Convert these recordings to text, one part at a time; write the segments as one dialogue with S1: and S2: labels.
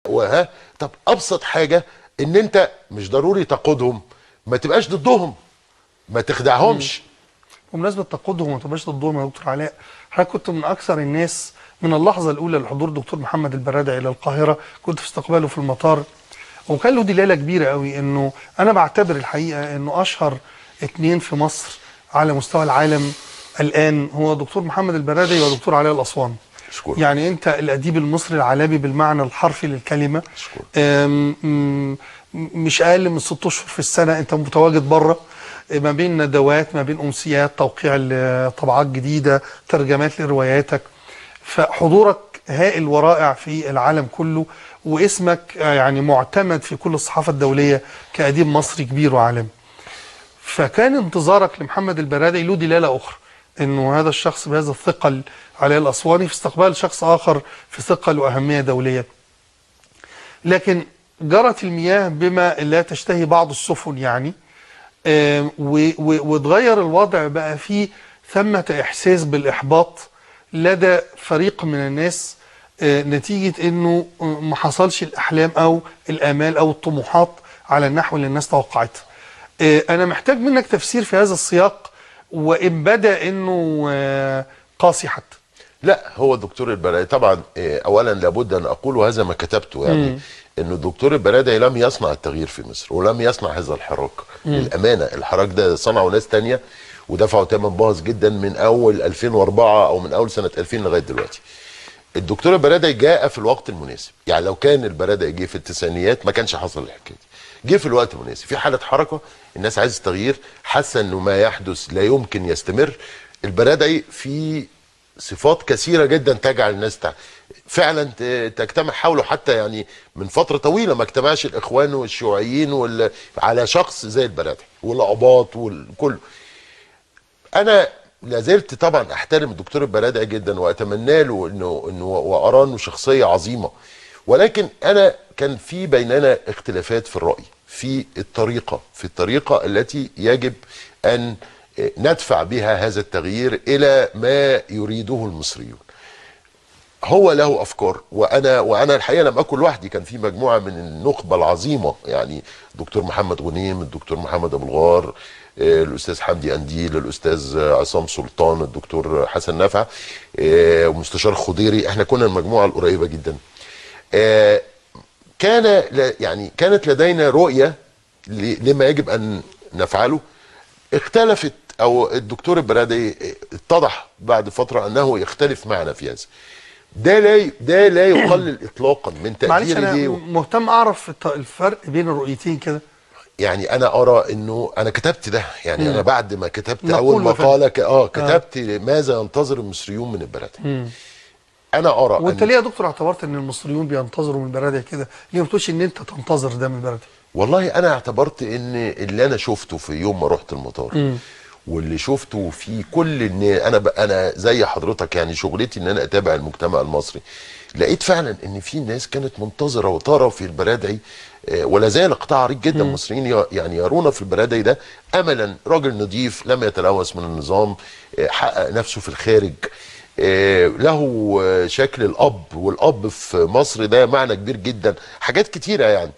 S1: وها. طب ابسط حاجه ان انت مش ضروري تقودهم، ما تبقاش ضدهم، ما تخدعهمش.
S2: بمناسبه تقودهم وما تبقاش ضدهم يا دكتور علاء، حضرتك كنت من اكثر الناس من اللحظه الاولى لحضور الدكتور محمد البرادعي الى القاهره، كنت في استقباله في المطار، وكان له دلاله كبيره قوي. انه انا بعتبر الحقيقه انه اشهر اتنين في مصر على مستوى العالم الان هو دكتور محمد البرادعي ودكتور علاء الاسواني.
S1: شكرا.
S2: يعني انت الاديب المصري العالمي بالمعنى الحرفي للكلمه. مش اقل من 6 اشهر في السنه انت متواجد بره، ما بين ندوات، ما بين امسيات، توقيع طبعات جديده، ترجمات لرواياتك. فحضورك هائل ورائع في العالم كله، واسمك يعني معتمد في كل الصحافه الدوليه كاديب مصري كبير وعالمي. فكان انتظارك لمحمد البرادعي له دلاله اخرى، انه هذا الشخص بهذا الثقل علاء الاسواني في استقبال شخص اخر في ثقل واهميه دوليه. لكن جرت المياه بما لا تشتهي بعض السفن يعني، واتغير الوضع، بقى فيه ثمة احساس بالاحباط لدى فريق من الناس نتيجه انه ما حصلش الاحلام او الامال او الطموحات على النحو اللي الناس توقعتها. انا محتاج منك تفسير في هذا السياق، وان بدا انه قاسي حتى.
S1: لا، هو الدكتور البرادعي طبعا اولا لابد ان اقول، وهذا ما كتبته يعني، انه الدكتور البرادعي لم يصنع التغيير في مصر، ولم يصنع هذا الحراك. للامانه الحراك ده صنعه ناس تانية ودفعوا ثمن باهظ جدا من اول 2004 او من اول سنه 2000 لغايه دلوقتي. الدكتور البرادعي جاء في الوقت المناسب، يعني لو كان البرادعي جه في التسعينيات ما كانش حصل الحكايه دي. جه في الوقت المناسب، في حاله حركه، الناس عايزه تغيير، حاسه انه ما يحدث لا يمكن يستمر. البرادعي في صفات كثيره جدا تجعل الناس فعلا تجتمع حوله، حتى يعني من فتره طويله ما اجتمعش الاخوان والشيوعيين على شخص زي البرادعي والعباط والكل. انا لازلت طبعا احترم الدكتور البرادعي جدا واتمنى له انه وارى انه شخصيه عظيمه، ولكن انا كان في بيننا اختلافات في الراي في الطريقه التي يجب ان ندفع بها هذا التغيير الى ما يريده المصريون. هو له افكار، وانا الحقيقه لم اكن لوحدي، كان في مجموعه من النخبه العظيمه، يعني الدكتور محمد غنيم، الدكتور محمد ابو الغار، الاستاذ حمدي انديل، الاستاذ عصام سلطان، الدكتور حسن نفع، ومستشار خضيري. احنا كنا المجموعه القريبه جدا. كانت لدينا رؤيه لما يجب ان نفعله. اختلفت، او الدكتور البرادعي اتضح بعد فتره انه يختلف معنا في هذا. ده لا يقلل اطلاقا من تقديري ليه.
S2: معلش انا مهتم اعرف الفرق بين الرؤيتين كده.
S1: يعني انا ارى انه انا كتبت ده، يعني انا بعد ما كتبت اول مقاله كتبت ماذا ينتظر المصريون من البرادعي. انا ارى
S2: وانت ليه يا دكتور اعتبرت ان المصريون بينتظروا من البرادعي كده؟ ليه ما تقولش ان انت تنتظر ده من البرادعي؟
S1: والله انا اعتبرت ان اللي انا شفته في يوم ما رحت المطار واللي شفته في كل انا زي حضرتك، يعني شغلتي ان انا اتابع المجتمع المصري، لقيت فعلا ان في ناس كانت منتظره وترى في البرادعي، ولا زال قطاع عريض جدا مصريين يعني يرون في البرادعي ده املا. راجل نضيف لم يتلوث من النظام، حقق نفسه في الخارج، له شكل الاب، والاب في مصر ده معنى كبير جدا، حاجات كتيره يعني.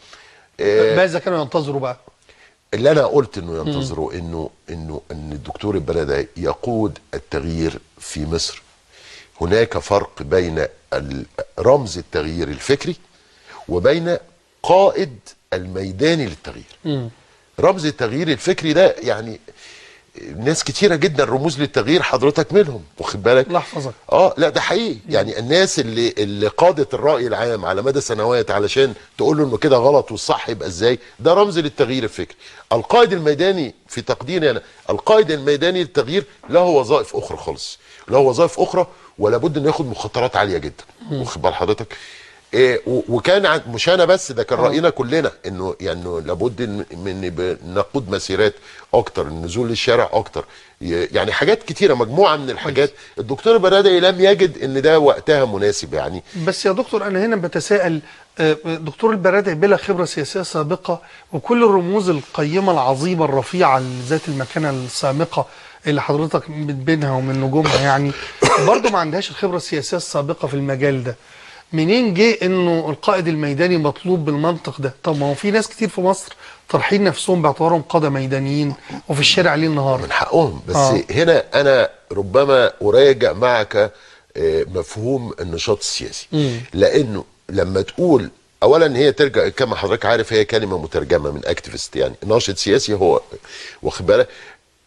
S2: ماذا كانوا ينتظروا بقى؟
S1: اللي انا قلت انه ينتظروا ان الدكتور البرادعي يقود التغيير في مصر. هناك فرق بين رمز التغيير الفكري وبين قائد الميداني للتغيير. رمز التغيير الفكري ده يعني ناس كتيره جدا رموز للتغيير حضرتك منهم، واخد بالك؟
S2: لحظه.
S1: لا ده حقيقي. يعني الناس اللي قادت الراي العام على مدى سنوات علشان تقول له انه كده غلط والصح يبقى ازاي، ده رمز للتغيير الفكري. القائد الميداني في تقديري انا، القائد الميداني للتغيير له وظائف اخرى خالص، له وظائف اخرى، ولا بد انه ياخد مخاطرات عاليه جدا، واخد بال حضرتك؟ وكان مش انا بس، ده كان راينا كلنا انه يعني لابد من نقود مسيرات اكتر، النزول للشارع اكتر، يعني حاجات كتيره، مجموعه من الحاجات. الدكتور البرادعي لم يجد ان ده وقتها مناسب يعني.
S2: بس يا دكتور انا هنا بتساءل، دكتور البرادعي بلا خبره سياسيه سابقه، وكل الرموز القيمه العظيمه الرفيعه ذات المكانه السامقه اللي حضرتك من بينها ومن نجومها يعني برضه ما عندهاش الخبره السياسيه السابقه في المجال ده. منين جه انه القائد الميداني مطلوب بالمنطق ده؟ طب ما هو في ناس كتير في مصر طرحين نفسهم باعتبارهم قادة ميدانيين وفي الشارع ليل نهار.
S1: من حقهم، بس هنا انا ربما اراجع معك مفهوم النشاط السياسي. لانه لما تقول اولا، هي ترجع كما حضرتك عارف هي كلمه مترجمه من اكتيفيست، يعني ناشط سياسي هو واخد بالك.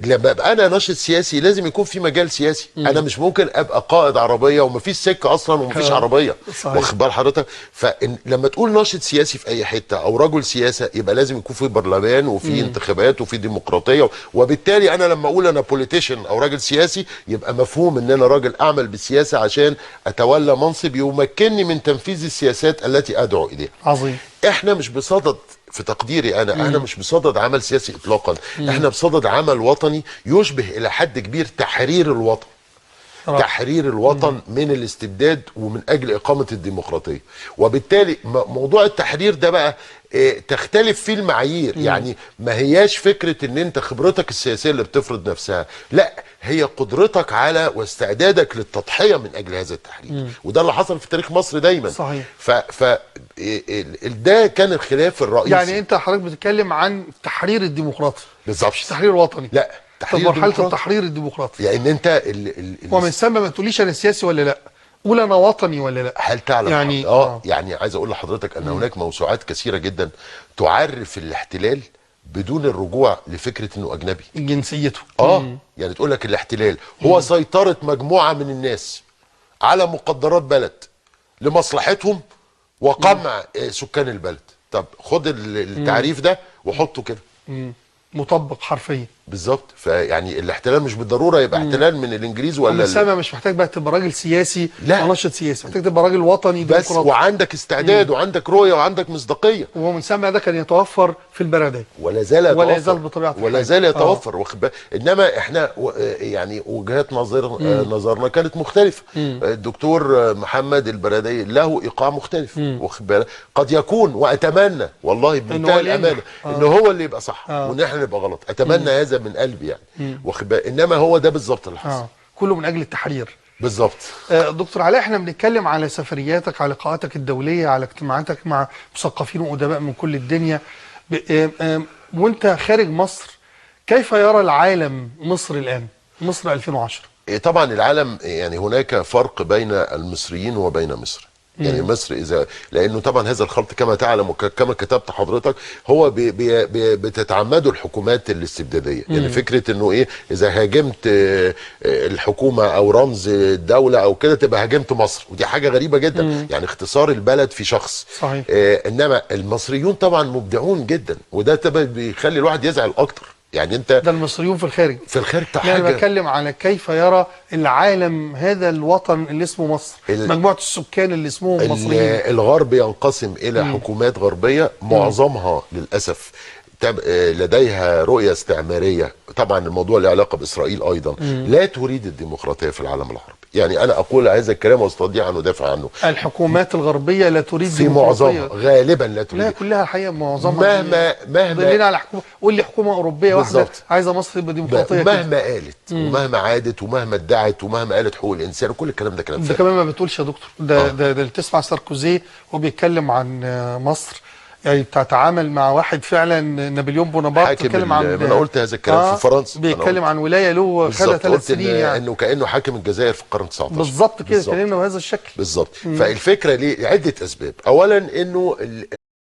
S1: لما ابقى انا ناشط سياسي لازم يكون في مجال سياسي. انا مش ممكن ابقى قائد عربيه ومفيش سكه اصلا ومفيش عربيه، واخد بال حضرتك. فلما تقول ناشط سياسي في اي حته او رجل سياسه يبقى لازم يكون في برلمان وفي انتخابات وفي ديمقراطيه، وبالتالي انا لما اقول انا بوليتيشن او راجل سياسي يبقى مفهوم ان انا راجل اعمل بالسياسه عشان اتولى منصب يمكنني من تنفيذ السياسات التي ادعو اليها.
S2: عظيم.
S1: احنا مش بصدد، في تقديري انا مش بصدد عمل سياسي اطلاقا. احنا بصدد عمل وطني يشبه الى حد كبير تحرير الوطن. تحرير الوطن من الاستبداد ومن اجل اقامه الديمقراطيه. وبالتالي موضوع التحرير ده بقى تختلف فيه المعايير. يعني ما هياش فكره ان انت خبرتك السياسيه اللي بتفرض نفسها، لا، هي قدرتك على واستعدادك للتضحيه من اجل هذا التحرير. وده اللي حصل في تاريخ مصر دايما.
S2: صحيح.
S1: ده كان الخلاف الرئيسي.
S2: يعني انت حضرتك بتتكلم عن التحرير الديمقراطي
S1: بالظبط،
S2: مش التحرير الوطني.
S1: لا،
S2: تحرير مرحله التحرير الديمقراطي.
S1: يعني انت
S2: ومن ثم ما تقوليش انا سياسي ولا لا، قول انا وطني ولا لا.
S1: هل تعلم
S2: يعني
S1: يعني عايز اقول لحضرتك ان هناك موسوعات كثيره جدا تعرف الاحتلال بدون الرجوع لفكره انه اجنبي،
S2: جنسيته.
S1: يعني تقول لك الاحتلال هو سيطره مجموعه من الناس على مقدرات بلد لمصلحتهم وقمع سكان البلد. طب خد التعريف ده وحطه كده.
S2: مطبق حرفيا.
S1: بالظبط. فيعني الاحتلال مش بالضروره يبقى احتلال من الانجليز ولا
S2: ومن ثم مش محتاج بقى تبقى راجل سياسي
S1: او
S2: ناشط سياسي، محتاج تبقى راجل وطني
S1: بس
S2: ديمقراطي
S1: وعندك استعداد وعندك رؤيه وعندك مصداقيه.
S2: ومن ثم ده كان يتوفر في البرادعي
S1: ولا زال يتوفر،
S2: ولا يزال بطبيعه
S1: ولا زال يتوفر. واخد بالك. انما احنا يعني وجهات نظرنا كانت مختلفه. الدكتور محمد البرادعي له ايقاع مختلف، واخد بالك. قد يكون، واتمنى والله بمنتهى الامانه ان هو اللي يبقى صح وان احنا نبقى غلط. اتمنى هذا من قلبي يعني، واخد بالك. انما هو ده بالظبط اللي حصل.
S2: كله من اجل التحرير.
S1: بالظبط.
S2: دكتور علاء، احنا بنتكلم على سفرياتك، على لقاءاتك الدوليه، على اجتماعاتك مع مثقفين وادباء من كل الدنيا. وانت خارج مصر، كيف يرى العالم مصر الان، مصر 2010؟
S1: طبعا العالم يعني هناك فرق بين المصريين وبين مصر. يعني مصر لانه طبعا هذا الخلط كما تعلم وكما كتبت حضرتك هو بتتعمده الحكومات الاستبداديه. يعني فكره انه اذا هاجمت الحكومه او رمز الدوله او كده تبقى هاجمت مصر، ودي حاجه غريبه جدا. يعني اختصار البلد في شخص.
S2: صحيح.
S1: انما المصريون طبعا مبدعون جدا، وده بيخلي الواحد يزعل اكتر. يعني انت
S2: ده المصريون في الخارج.
S1: في الخارج
S2: يعني انا بتكلم على كيف يرى العالم هذا الوطن اللي اسمه مصر، مجموعه السكان اللي اسمهم مصريين.
S1: الغرب ينقسم الى حكومات غربيه معظمها للاسف لديها رؤيه استعماريه. طبعا الموضوع له علاقه باسرائيل ايضا. لا تريد الديمقراطيه في العالم العربي. يعني انا اقول هذا الكلام واستطيع ان ادافع عنه.
S2: الحكومات الغربيه لا تريد
S1: في معظمها، غالبا لا تريد.
S2: لا، كلها الحقيقه معظمها.
S1: مهما
S2: دلنا على حكومه، قول لي حكومه اوروبيه واحده عايزه مصر تبقى ديمقراطيه
S1: مهما قالت ومهما عادت ومهما ادعت ومهما قالت حقوق الانسان وكل الكلام ده كلام
S2: ده كمان ما بتقولش يا دكتور. ده تسمع ساركوزي وهو بيتكلم عن مصر، يعني بتتعامل مع واحد فعلا نابليون بونابرت. بيتكلم عن
S1: انا قلت هذا الكلام في فرنسا،
S2: بيتكلم عن ولايه له خدها 3 سنين، يعني
S1: انه كانه حاكم الجزائر في القرن 19
S2: بالظبط كده. اتكلمنا بهذا الشكل
S1: بالظبط. فالفكره ليه؟ عده اسباب. اولا انه